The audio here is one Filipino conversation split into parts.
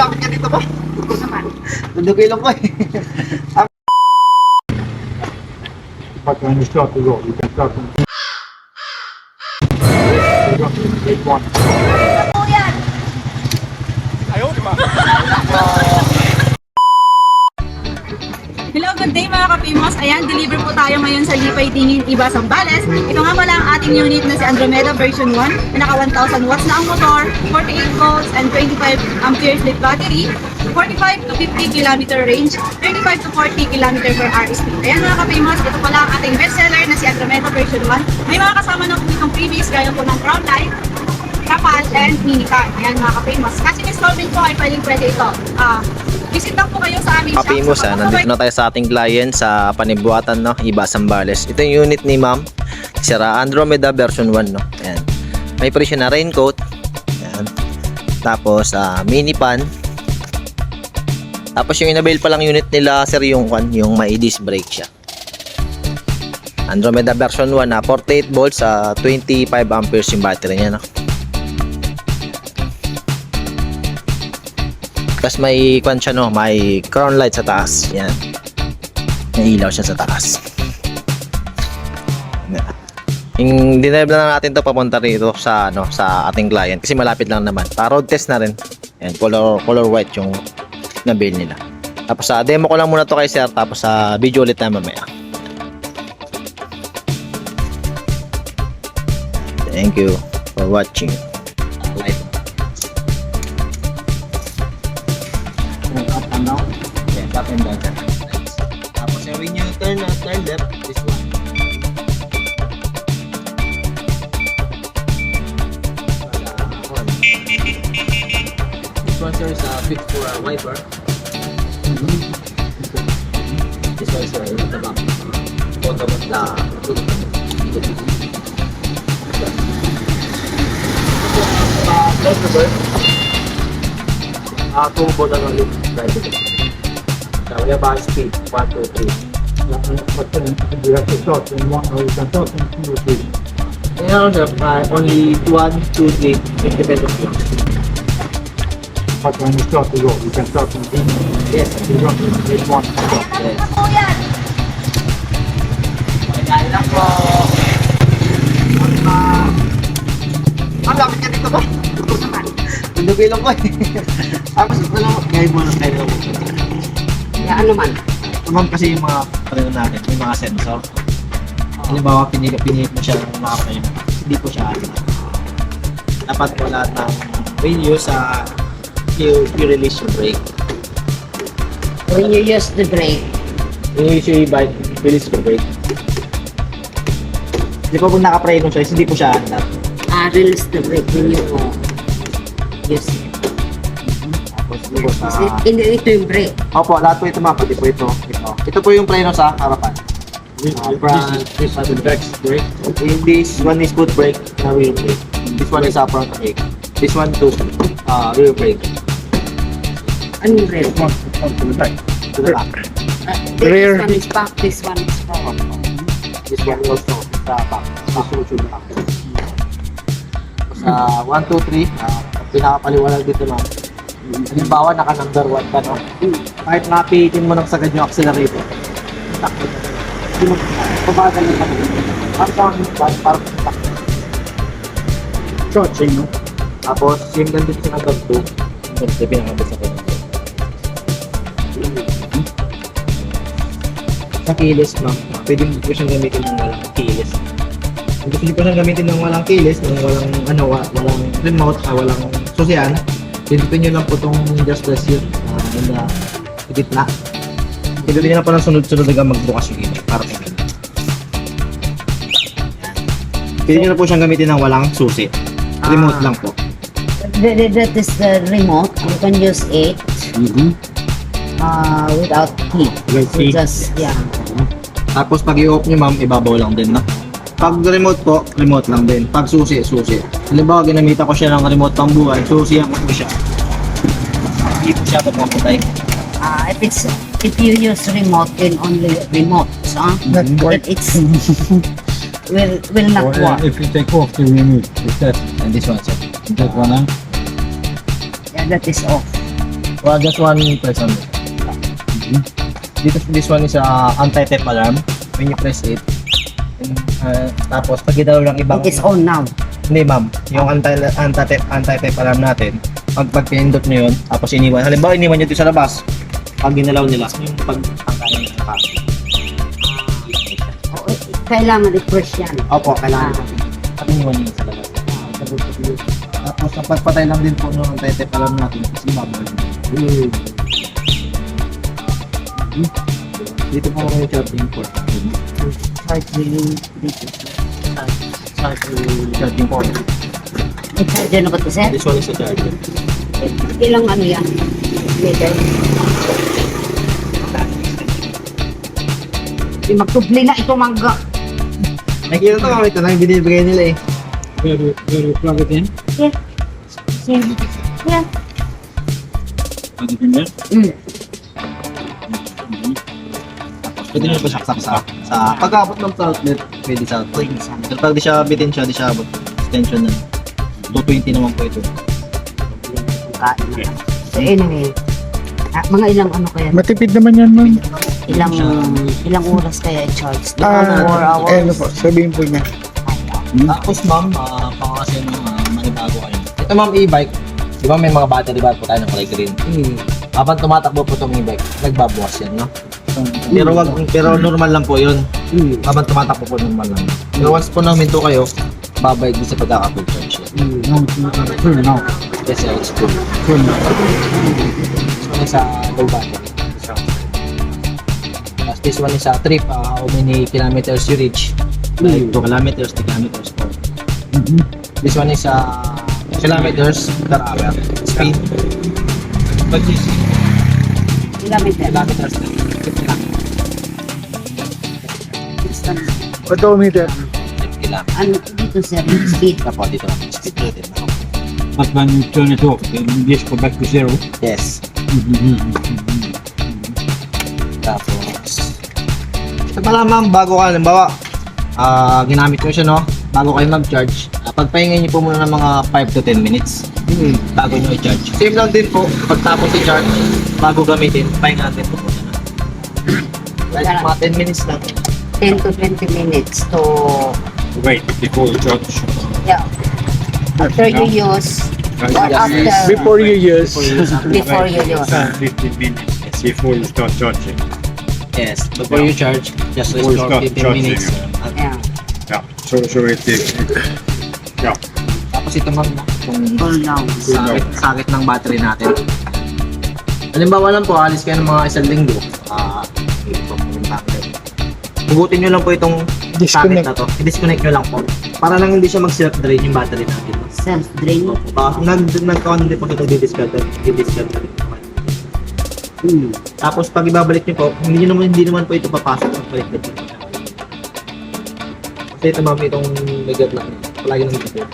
lapit ka dito ba? Ito naman. Tundog ilong ko eh. But when you start to roll, you can start from grade one. Ano yan? Hello, good day mga ka-famous. Ayan, deliver po tayo ngayon sa Lipay Tingin, Iba, Zambales. Ito nga pala ang ating unit na si Andromeda version 1. Naka 1,000 watts na ang motor, 48 volts and 25 amperes lead battery, 45 to 50 kilometer range, 35 to 40 kilometer per hour speed. Ayan mga ka-famous, ito pala ang ating bestseller na si Andromeda version 1. May mga kasama na po itong previous gaya po ng Crown Light, Kapal, and Minicar. Ayan mga ka-famous. Kasi installment po ay pwede ito. Visit lang po kayo sa aming shop. Kapimos nandito na tayo sa ating client sa Panibuatan, no? Iba, Zambales. Ito yung unit ni ma'am. Sira Andromeda version 1, no? Ayan. May presyo na raincoat. Ayan. Tapos mini pan. Tapos yung inabail pa lang unit nila sir yung may disc brake siya. Andromeda version 1 na 48 volts 25 amperes yung battery niya, no? Tapos may siya, no? May crown light sa taas. Yan. May ilaw siya sa taas. Yung dinrive na natin to papunta rito sa sa ating client kasi malapit lang naman. Para road test na rin. Yan, color white yung na-build nila. Tapos demo ko lang muna to kay sir, tapos video ulit na mamaya. Thank you for watching. Light. Up and down. Yeah, up and down. Tapos when you turn left, this one. This one sir is fixed for a wiper. This one sir is the back. Bottom of the bird. Turbo na lang yung driver. So we have high speed, 1, 2, 3. But then you have to start in one, or you can start in two or three. Only 1, 2, 3, it depends on you. But when you start to roll, you can start from Yes, grade one. yes. Ano yan? Kaya lang po. Ang lapit ka dito ba? Ito naman. Tundog ilong ko eh. Tapos ito lang, gaya mo ng kaya mo. Yan naman. Ma'am, kasi yung mga natin, yung mga sensor. Halimbawa, pinilit mo siya ng mga frame. Hindi po siya dapat po lahat ng radio sa you release your brake. When you use the brake, When you usually release your brake. Hindi po kung naka-pray mo siya, hindi po siya andar. release the brake when you use it. Tapos hindi po sa... Ito yung brake. Opo, lahat po ito mga pati po ito. Ito po yung preno sa harapan. This is the next brake. This one is foot brake na rear brake. This one is front brake. This one too, rear brake. Ano yung brake? Come to the back. To the back. This one is back, this one is front. This one also sa back. Back to the back. Sa 1, 2, 3, pinakapaliwanag dito lang. Halimbawa, naka-number 1 ka, no? Kahit napitin mo ng sagad yung accelerator, takbo na. Hindi mo, pabagal na ka. Parang takbo. Short chain, no? Tapos, yung nandun sa number 2, ganito pinakabit sa kanya. Sa kilis, ma'am, pwede mo po siyang gamitin ng walang kilis. Kung gusto niyo po siyang gamitin ng walang kilis, ng walang, walang remote, walang susian, pindutin niyo lang po itong just press here, in the gitna. Pindutin niyo lang po ng sunod-sunod hanggang magbukas yung gitna, para tingin. Pwede niyo na po siyang gamitin ng walang susi. Remote lang po. That is the remote. You can use it without key. Without key. Just, yeah. Tapos pag i-off nyo ma'am, ibabaw lang din, no? Pag remote po, remote lang din. Pag susi, susi. Halimbawa, ginamita ko siya ng remote pang buhay, susi ako po siya. Hindi po siya pagpapatay. If you use remote, then only remote. So, but it's will not Or work. if you take off, you remove. Is that And this one, sir. that one? Yeah, that is off. Well, just one person. This one is anti-theft alarm. When you press it, and, tapos pag ginawa ng ibang... It is on now. Hindi ma'am, yung anti-theft alarm natin, pag pinindot nyo yun, tapos iniwan. Halimbawa, iniwan nyo dito sa labas. Pag ginalaw nila, yung pag-angkalan nyo ng party. Kailangan refresh yan. Opo, kailangan. Pag iniwan nyo sa labas. Tapos, ang pagpatay lang din po ng anti-theft alarm natin, is ibabal. Dito po yung charging port. Charging port. May charger na ba ito, sir? This one is a charger. Ilang ano yan? Meter? Magtubli na ito, mangga. Nakikita to kami, ito lang binibigay nila eh. Where you plug it in? Yeah. Yeah. Plug it in there? Pwede nyo pa siya sa pagkabot ng sa outlet, pwede sa outlet. Pero pag di siya bitin siya, di siya abot. Extension na. 220 naman po ito. Kain na. So anyway, mga ilang ano kaya? Matipid naman yan, ma'am. Ilang oras kaya i-charge? 4 Ah, hours? ano po, sabihin po niya. Tapos ma'am, pangakasin ng manibago kayo. Ito ma'am e-bike, di ba may mga battery bar po tayo ng kulay green? Habang tumatakbo po itong e-bike, nagbabawas yan, no? Pero normal lang po yun. Habang tumatakbo po normal lang. Pero once po naminto kayo, babayad din sa pagkaka-full charge. Sure, now. Yes, sir, it's good. Sure, now. This one is a low battery. Tapos this one is a trip, how many kilometers you reach. Like 2 kilometers, 3 kilometers po. This one is kilometers per hour. Speed. But this Kilometer. kilometers per hour. Odometer. 50 lang. Ano dito, sir? Speed. Tapos dito lang. Speed natin. But when you turn it off, this go back to zero. Yes. Tapos ito pala ma'am, bago ka, halimbawa ginamit ko siya, no? Bago kayo mag-charge, pagpahingay niyo po muna ng mga 5 to 10 minutes bago nyo i-charge. Same lang din po, pagtapos i-charge, bago gamitin, pahingaan din po muna na. Like mga 10 minutes lang. 10 to 20 minutes to... Wait, before you charge. Yeah. After you use... Or after... Before you use. Before you use. 15 minutes before you start charging. Yes, before you charge, just Before you restore start 15 charging, minutes. Yeah. Yeah. So it yeah. Tapos ito ma'am, kung Cool down. sakit ng battery natin. Halimbawa lang po, alis kayo ng mga isang linggo. Ito po yung battery. Hugutin nyo lang po itong Disconnect. sakit na to. I-disconnect nyo lang po. Para lang hindi siya mag-self-drain yung battery natin. Self-drain. Nag-count din po ito di-discard na rin. Tapos pag ibabalik nyo po, hindi naman po ito papasok sa balik na dito. Kasi ito ma'am, itong bigat lang. Palagi nang dito.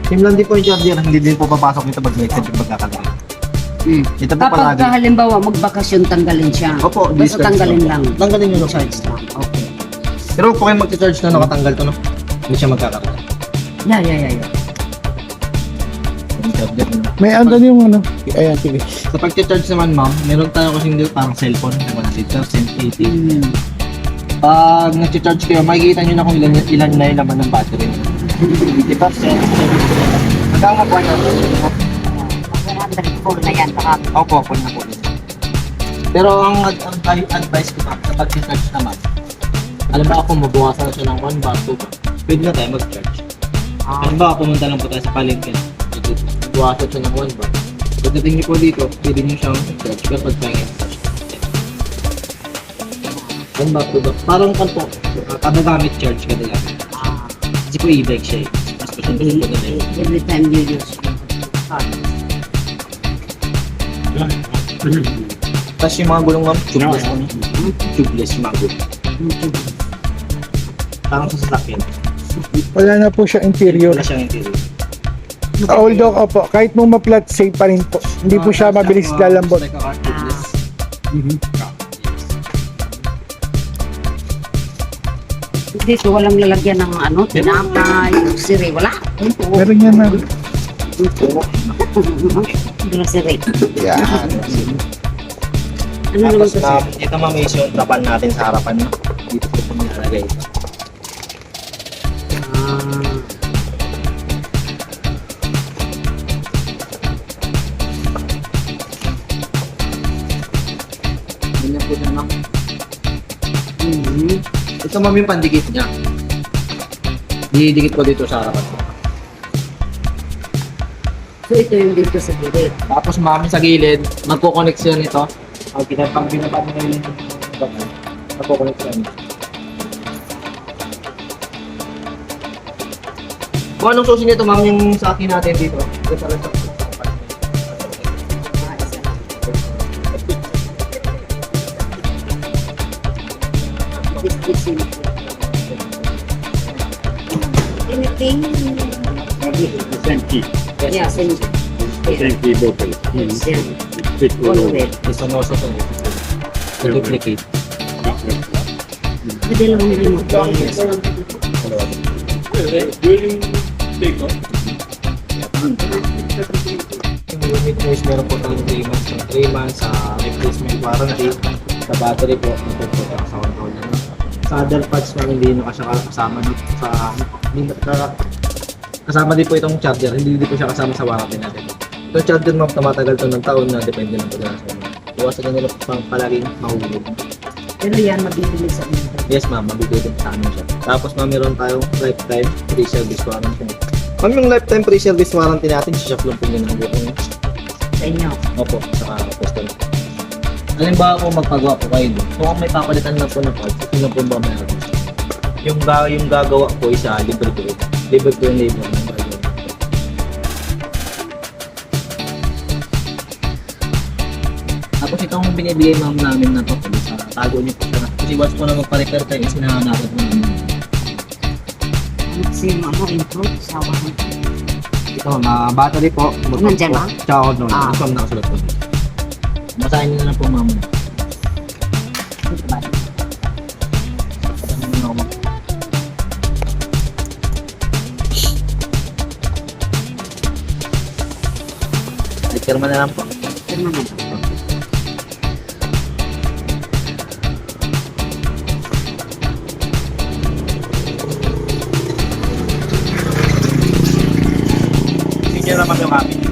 Same lang din po yung charger, hindi din po papasok nito pag may extend yung pagkakalagay. Ito po Kapag palagi. halimbawa magbakasyon, tanggalin siya. Opo, Basta discard tanggalin po. lang. Tanggalin nyo lang. Charge lang. Okay. Pero kung kayo mag-charge na nakatanggal to, no? Hindi siya magkakalagay. Yeah. Yung charger nyo. May andan yung ano. Ayan, sige. Sa pag-charge naman ma'am, meron tayo kasing dito parang cellphone, 100%, 80. Pag nag-charge kayo, makikita nyo na kung ilan na yung laman ng battery. 80%, 70%. Hanggang mag-1 na. 100 full na yan. Baka Opo, full na po. Pero ang advice ko pa, sa pag-charge naman, alam ba kung mabukasan na siya ng 1 bar, 2 bar, pwede na tayo mag-charge. Alam ba, pumunta lang po tayo sa palengke. Mabukasan siya ng 1 bar. Pagdating niyo po dito, pwede niyo siyang charge kapag pahingin sa siya. 1 bar, 2 bar. Parang kan po, kada gamit charge kada gamit. Kasi po e-bike siya eh. Mas po siya po na eh. every time you use. Tapos yung mga gulong ma'am, tubeless po. Tubeless yung mga gulong. Parang sa sasakyan. Wala na po siya interior. Wala siyang interior. Although, opo, kahit mo ma-flat, safe pa rin po. Hindi po siya mabilis lalambot. Like a car, tubeless. Dito walang lalagyan ng ano, tinapay, siri, wala. Meron yan na. Grocery. Yan. Ano naman Tapos to, na, sir? ito ma'am is yung tapan natin sa harapan. Dito po po nilalagay ito. Ah, Ganyan po siya ma'am. mhm. Ito ma'am yung pandikit niya. Didikit ko dito sa harapan. So, ito yung dito sa gilid. Tapos ma'am sa gilid, magkoconnect siya nito. Pag binabad mo yung button, magkoconnect siya nito. Kung anong susi nito ma'am yung sa akin natin dito. Ito sa lang sa Ah, isa lang. This is anything? Same key. Yeah, same. Same key bottle. Yes, yeah. Fit All of it. Ito no sa duplicate. Pwede lang yung remote. Yung unit guys, meron po tayong 3 months. 3 months sa replacement warranty. Sa battery po, ito po sa controller. Sa other parts pa hindi na siya kasama no, sa hindi na kasama din po itong charger, hindi din po siya kasama sa warranty natin. Itong charger ma'am, tumatagal to ng taon na depende lang po sa inyo. Iwasan na nila pang palaging mahulog. Pero yan, mabibili sa inyo. Yes ma'am, mabibigay din sa amin siya. Tapos ma'am, meron tayong lifetime free service warranty. Ma'am, yung lifetime free service warranty natin, shop lang po yun ang buong. Sa inyo. Opo, saka customer. Halimbawa po magpagawa po kayo doon. So kung may papalitan na po na parts, ito na po ba meron? Yung gagawa po isa, libre po ito. Libre po yung labor ng bago. Tapos itong binibigay ma'am namin na to, sa tago niyo po siya. Kasi once po na magpa-repair tayo, is hinahanapin po namin. Kasi yung ano, intro, sawa ko. Ito, na battery po. Nandyan ba? Tsaka no, Ah. ito ang nakasulat po. Basahin niyo na po ma'am. Picture mo na lang po. Permanent. Picture naman yung amin.